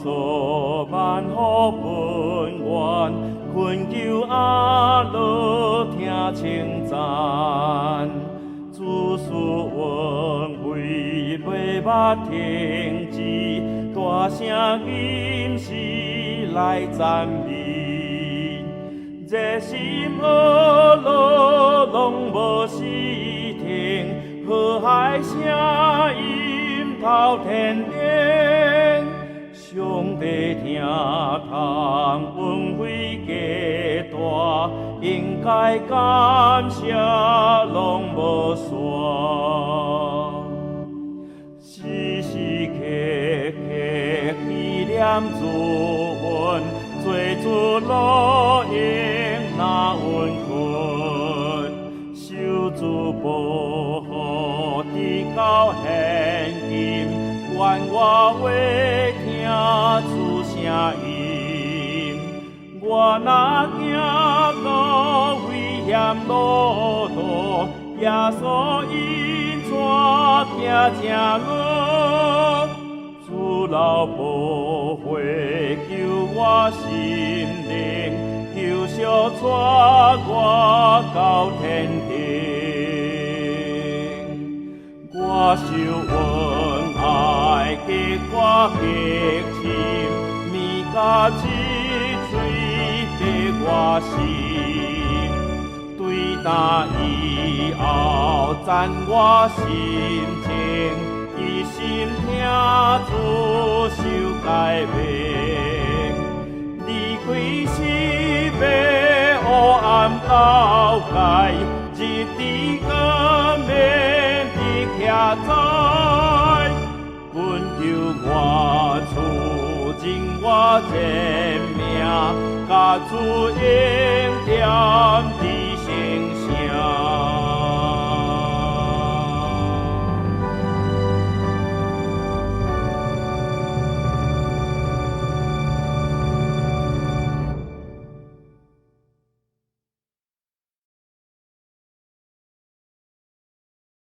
所万福本愿，困求阿罗听称赞。主事愿为泪目停止，大声吟诗来赞美。热心阿罗拢无失停，和海声音透天边。上帝听叹恩惠加大，应该感谢拢无煞。时时刻刻纪念主恩，做主路用那恩困，受主保护直到现今。愿我为听主声音，我若行到危险路途，耶稣引带行正路，主老保惠救我心灵，救赎带我到天顶，我受恩爱激我激情，面甲一嘴在我心，对答以后赞我心情，一心听主受改变，离开失败黑暗交界，日子更免的徛在。阮求我厝尽我生命，甲主应。